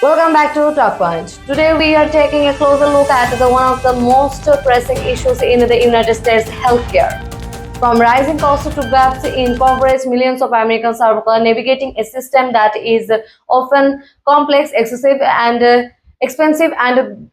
Welcome back to Talkpoint. Today we are taking a closer look at one of the most pressing issues in the United States: healthcare. From rising costs to gaps in coverage, millions of Americans are navigating a system that is often complex, excessive, and expensive and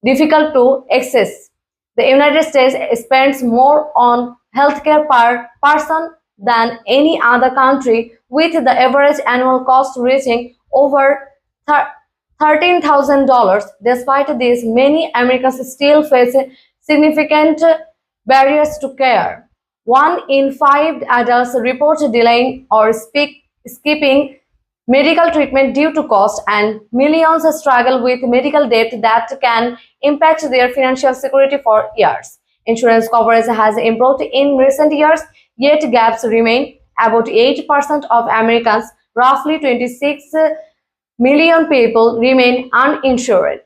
difficult to access. The United States spends more on healthcare per person than any other country, with the average annual cost reaching over $13,000. Despite this, many Americans still face significant barriers to care. One in five adults report delaying or skipping medical treatment due to cost, and millions struggle with medical debt that can impact their financial security for years. Insurance coverage has improved in recent years, yet gaps remain. About 8% of Americans, roughly 26 million people, remain uninsured.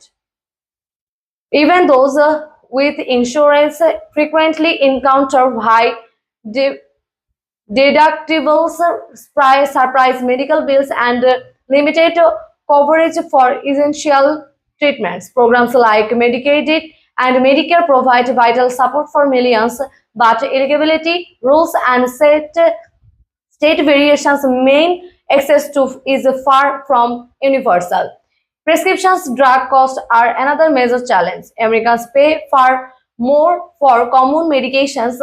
Even those with insurance frequently encounter high deductibles, surprise medical bills, and limited coverage for essential treatments. Programs like Medicaid and Medicare provide vital support for millions, but eligibility rules and state variations mean access to is far from universal. Prescriptions drug costs are another major challenge. Americans pay far more for common medications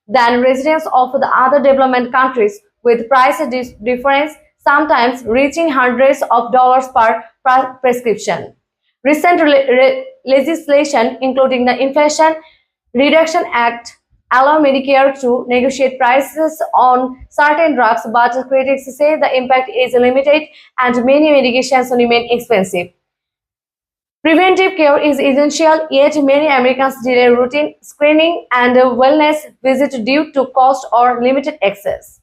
than residents of the other development countries, with price difference sometimes reaching hundreds of dollars per prescription. Recent legislation, including the Inflation Reduction Act, allow Medicare to negotiate prices on certain drugs, but critics say the impact is limited and many medications remain expensive. Preventive care is essential, yet many Americans delay routine screening and wellness visits due to cost or limited access.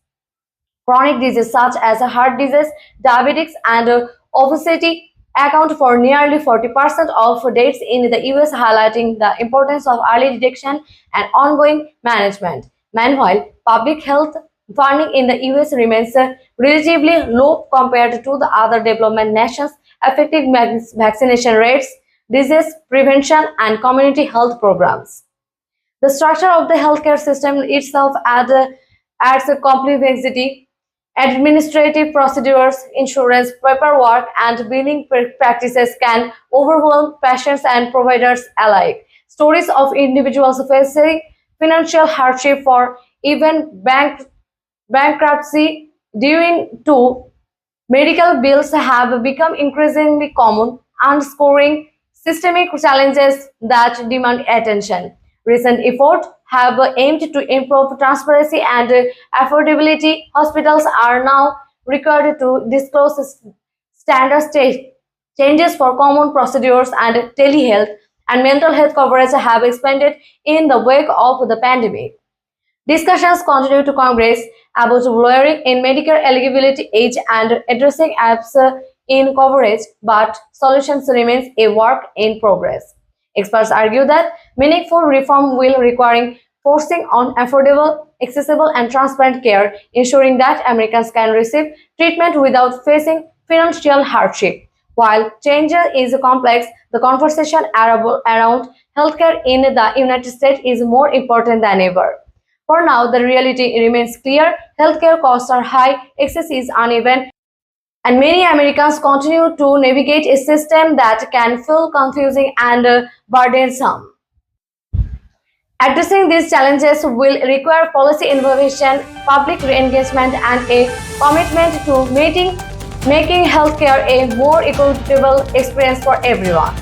Chronic diseases such as heart disease, diabetes, and obesity account for nearly 40% of deaths in the US, highlighting the importance of early detection and ongoing management. Meanwhile, public health funding in the US remains relatively low compared to the other development nations. Effective vaccination rates, disease prevention, and community health programs. The structure of the healthcare system itself adds a complexity. Administrative procedures, insurance paperwork, and billing practices can overwhelm patients and providers alike. Stories of individuals facing financial hardship or even bankruptcy due to medical bills have become increasingly common, underscoring systemic challenges that demand attention. Recent efforts have aimed to improve transparency and affordability. Hospitals are now required to disclose standard changes for common procedures, and telehealth and mental health coverage have expanded in the wake of the pandemic. Discussions continue to Congress about lowering in Medicare eligibility age and addressing gaps in coverage, but solutions remains a work in progress. Experts argue that meaningful reform will require forcing on affordable, accessible, and transparent care, ensuring that Americans can receive treatment without facing financial hardship. While change is complex, the conversation around healthcare in the United States is more important than ever. For now, the reality remains clear: healthcare costs are high, access is uneven, and many Americans continue to navigate a system that can feel confusing and burdensome. Addressing these challenges will require policy innovation, public engagement, and a commitment to making healthcare a more equitable experience for everyone.